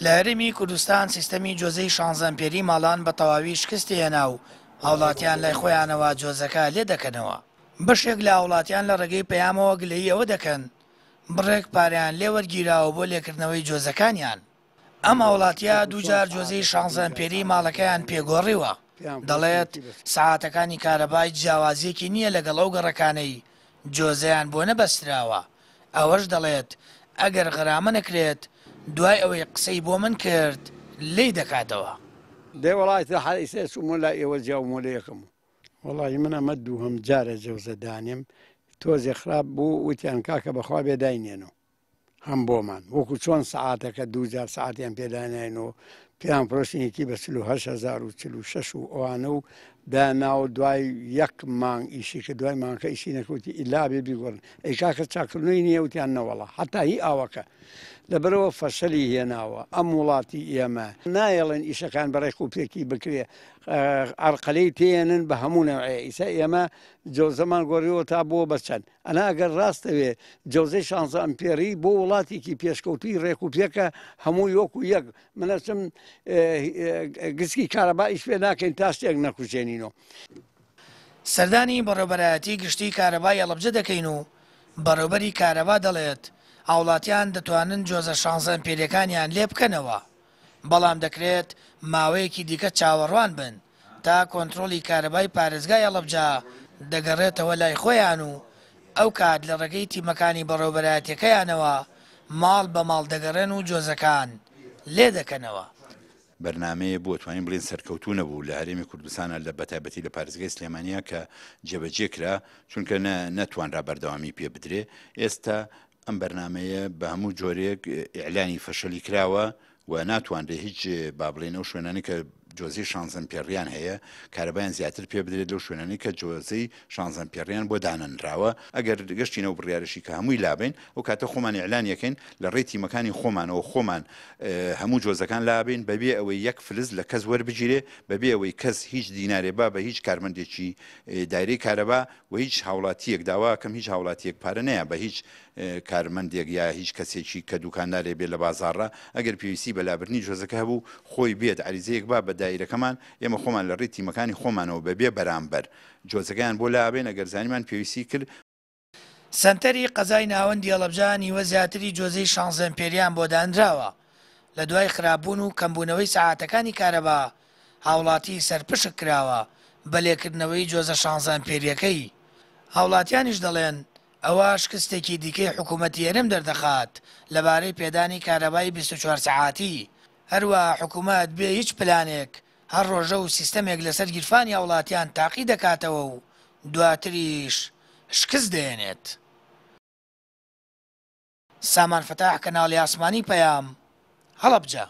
لە هەرێمی کوردستان سیستەمی جۆزەی 16 ئەمپێری ماڵان بە تەواوی شکستی هێنا و هاوڵاتیان لای خۆیانەوە جۆزەکە لێ دەکەنەوە. بەشێک لە هاوڵاتیان لە ڕێگەی پەیامەوە گلەیی ئەوە دەکەن بڕێک پاریان لێ وەرگیراوە بۆ لێکردنەوەی جۆزەکانیان. ئەم هاوڵاتیە دووجار جۆزەی 16 ئەمپێری ماڵەکەیان پێگۆڕیوە. دەڵێت سەعاتەکانی کارەبای جیاوازیەکی نییە لەگەڵ ئەو گەڕەکانەی جۆزەیان بۆ نەبەستراوە. ئەوەش دەڵێت ئەگەر غەرامە نەکرێت دوای ئەوەی قسەی بۆ من کرد لی دەکاتەوە. دەوڵاتی حەیسێس و مۆلا ئێوە جیاو مۆلەیەکەم وەڵی من ئەمە دووهەم جارە جەوزە دانیم تۆزێ خراپ بوو وتیان کاکە بەخوا بێداینێنەوە هەم بۆمان وەکو چۆن سەعاتەکە دووجار سەعاتیان پێدانێنەوە پێیان پرۆشینێکی بە 48,046 و ئەوانە و داناوە دوای یەک مانگ ئیشی کە دوای مانگکە ئیشی نەکەوتی ئیلا بێ بیگۆڕن ئەی کاکە چاکردنەوەی نییە وتیان نەوەڵە حتا هی ئاوەکە لەبەرەوە فەشەلی هێناوە ئەم وڵاتی ئێمە نایەڵێن ئیشەکان بەڕێک و پێکی بکرێ ئەرقەلەی تێنن بە هەموو نەوعێ ئیسا ئێمە جۆزەمان گۆڕیەوە تا بۆ بەچەند ئەنا ئەگەر ڕاستەوێ جۆزەی 16 ئەمپێری بۆ وڵاتێکی پێشکەوتوی ڕێک و پێکە هەمووی وەکو یەک منەچم گسکی کارەبایش پێ ناکەین تا شتێک نەکوژێنینەوە. سەردانی بەڕێوەبەرایەتی گشتی کارەبای هەڵەبجە دەکەین و بەڕێوەبەری کارەبا دەڵێت هاوڵاتیان دەتوانن جۆزە 16 ئەمپێریەکانیان لێ بکەنەوە، بەڵام دەکرێت ماوەیەکی دیکە چاوەڕوان بن تا کۆنتترۆلی کارەبای پارێزگای هەڵەبجە دەگەڕێتەوە لای خۆیان و ئەو کات لە ڕێگەی تیمەکانی بەڕێوەبەرایەتیەکەیانەوە ماڵ بە ماڵ دەگەڕێن و جۆزەکان لێ دەکەنەوە. بەرنمەیە بۆ توانین بڵێن سەرکەوتو نەبوو لە هەرێمی کوردستانە لە بەتایبەتی لە پارێزگای سلێمانیە کە جێبەجێ کرا چونکە نەتوانرا بەردەوامی پێ بدرێ. ئێستا ئەم بەرنمەیە بە هەموو جۆرێک ئیعلانی فەشەلی کراوە و ناتوانرێ هیچ با بڵێن ئەو شوێنانی کە جۆزەی 16 ئەمپێریان هەیە کارەبایان زیاتر پێ بدرێت لەو شوێنانی کە جۆزەی 16 ئەمپێریان بۆ دانەنراوە. ئەگەر گەشتینەوە بڕیارەشی کە هەمووی لابین ئەو کاتە خۆمان ئیعلان یەکەین لە ڕێی تیمەکانی خۆمانەوە خۆمان هەموو جۆزەکان لابین بەبێ ئەوەی یەک فلز لە کەس وەربگیرێ بەبێ ئەوەی کەس هیچ دینارێ با بە هیچ کارمەندێکی دایرەی کارەبا و هیچ هاوڵاتیەک داوا کەم هیچ هاوڵاتیەک پارە نەیە بە هیچ کارمەندێک یا هیچ کەسێکی کە دوکاندارێ بێت لە بازاڕە ئەگەر پێویستی بەلابرنی جۆزەکە هەبوو خۆی بێت عریزەیەک با بە دایرەکەمان ئێمە خۆمان لە ڕێی تیمەکانی خۆمانەوە بەبێ بەرامبەر جۆزەکەیان بۆ لابێن ئەگەر زانیمان پێویستی کرد. سەنتەری قەزای ناوەندی هەڵەبجە نیوە زیاتری جۆزەی 16 ئەمپێریان بۆ دانراوە. لە دوای خراپبوون و کەمبوونەوەی سەعاتەکانی کارەبا هاوڵاتی سەرپشک کراوە بە لێکردنەوەی جۆزە 16 ئەمپێریەکەی. هاوڵاتیانیش دەڵێن ئەوە شکستێکی دیکەی حکوومەتی هەرێم دەردەخات لەبارەی پێدانی کارەبای 24 سەعاتی. هەروە حکوومەت بێ هیچ پلانێک هەر ڕۆژە و سیستەمێک لەسەر گیرفانی هاوڵاتیان تاقی دەکاتەوە و دواتریش شکست دێنێت. سامان فتاح کەناڵی ئاسمانی پەیام هەڵەبجە.